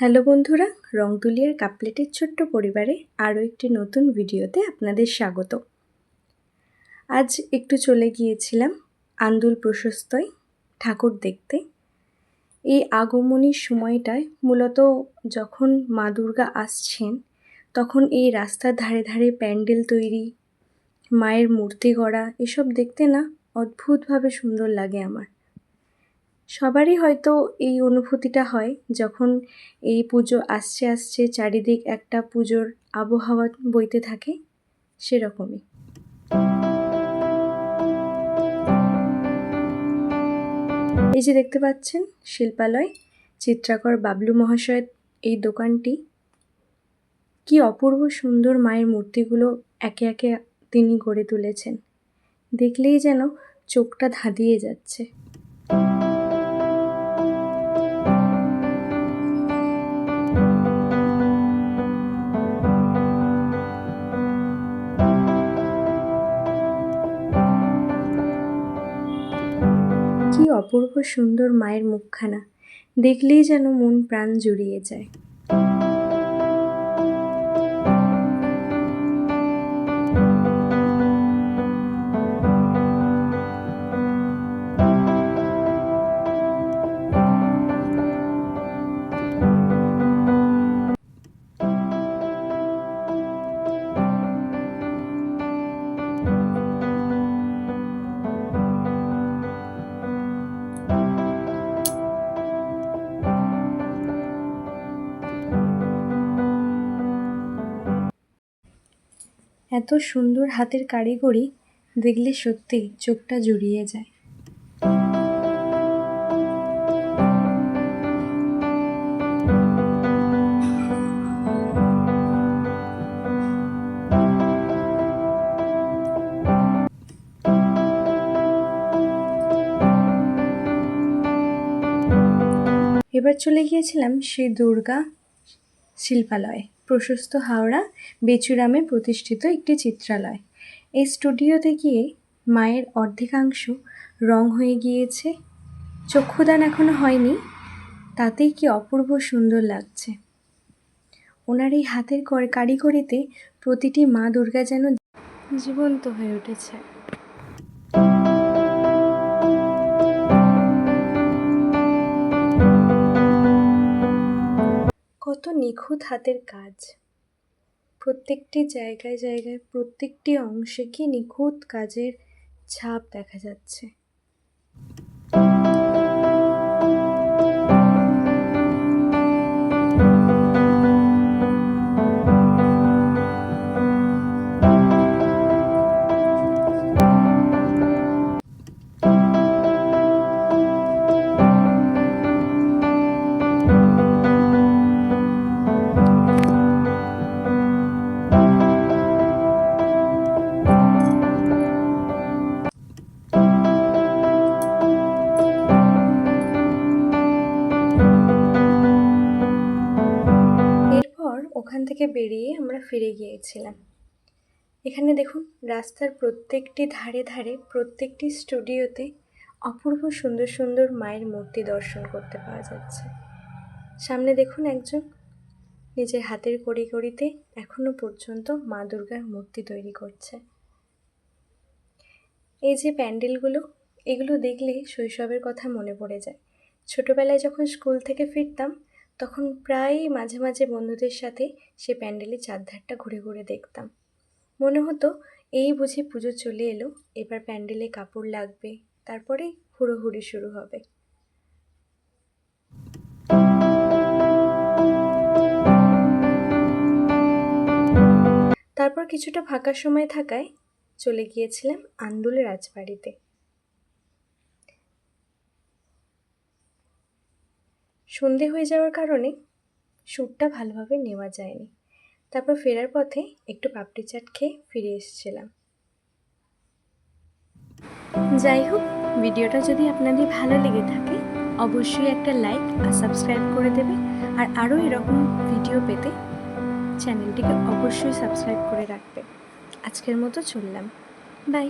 Hello বন্ধুরা, রংতুলিয়ার কাপলেটের ছোট্ট পরিবারে আরও একটি নতুন ভিডিওতে আপনাদের স্বাগত। আজ একটু চলে গিয়েছিলাম আন্দুল প্রশস্তয় ঠাকুর দেখতে। এই আগমনীর সময়টায় মূলত যখন মা দুর্গা আসছেন তখন এই রাস্তার ধারে ধারে প্যান্ডেল তৈরি, মায়ের মূর্তি গড়া, এসব দেখতে না অদ্ভুতভাবে সুন্দর লাগে আমার। সবারই হয়তো এই অনুভূতিটা হয় যখন এই পুজো আসছে চারিদিক একটা পুজোর আবহাওয়া বইতে থাকে, সেরকমই। এই যে দেখতে পাচ্ছেন শিল্পালয়, চিত্রাকর বাবলু মহাশয়ের এই দোকানটি। কি অপূর্ব সুন্দর মায়ের মূর্তিগুলো একে একে তিনি গড়ে তুলেছেন, দেখলেই যেন চোখটা ধাঁধিয়ে যাচ্ছে। কি অপূর্ব সুন্দর মায়ের মুখখানা, দেখলেই যেন মন প্রাণ জুড়িয়ে যায়। এত সুন্দর হাতের কারিগরি দেখলে সত্যি চোখটা জুড়িয়ে যায়। এবার চলে গিয়েছিলাম শ্রী দুর্গা শিল্পালয়ে, প্রশস্ত হাওড়া বেচুরামে প্রতিষ্ঠিত একটি চিত্রালয়। এই স্টুডিওতে গিয়ে মায়ের অর্ধেকাংশ রং হয়ে গিয়েছে, চক্ষুদান এখনো হয়নি, তাতেই কি অপূর্ব সুন্দর লাগছে। ওনার এই হাতের কারিগরিতে প্রতিটি মা দুর্গা যেন জীবন্ত হয়ে উঠেছে। কত নিখুঁত হাতের কাজ, প্রত্যেকটি জায়গায় জায়গায় প্রত্যেকটি অংশে কি নিখুঁত কাজের ছাপ দেখা যাচ্ছে। ওখান থেকে বেরিয়ে আমরা ফিরে গিয়েছিলাম। এখানে দেখুন রাস্তার প্রত্যেকটি ধারে ধারে প্রত্যেকটি স্টুডিওতে অপূর্ব সুন্দর সুন্দর মায়ের মূর্তি দর্শন করতে পাওয়া যাচ্ছে। সামনে দেখুন একজন নিজের হাতের কারিগরিতে এখনো পর্যন্ত মা দুর্গার মূর্তি তৈরি করছে। এই যে প্যান্ডেলগুলো, এগুলো দেখলে শৈশবের কথা মনে পড়ে যায়। ছোটবেলায় যখন স্কুল থেকে ফিরতাম তখন প্রায়ই মাঝে মাঝে বন্ধুদের সাথে সে প্যান্ডেলের চারধারটা ঘুরে ঘুরে দেখতাম। মনে হতো এই বুঝি পুজো চলে এলো, এবার প্যান্ডেলে কাপড় লাগবে, তারপরে হুড়োহুড়ি শুরু হবে। তারপর কিছুটা ফাঁকা সময় থাকায় চলে গিয়েছিলাম আন্দুলের রাজবাড়িতে। সন্ধে হয়ে যাওয়ার কারণে শ্যুটটা ভালোভাবে নেওয়া যায়নি। তারপর ফেরার পথে একটু পাপড়ি চাট খেয়ে ফিরে এসেছিলাম। যাই হোক, ভিডিওটা যদি আপনাদের ভালো লেগে থাকে অবশ্যই একটা লাইক আর সাবস্ক্রাইব করে দেবে। আর আরও এরকম ভিডিও পেতে চ্যানেলটিকে অবশ্যই সাবস্ক্রাইব করে রাখবে। আজকের মতো চললাম, বাই।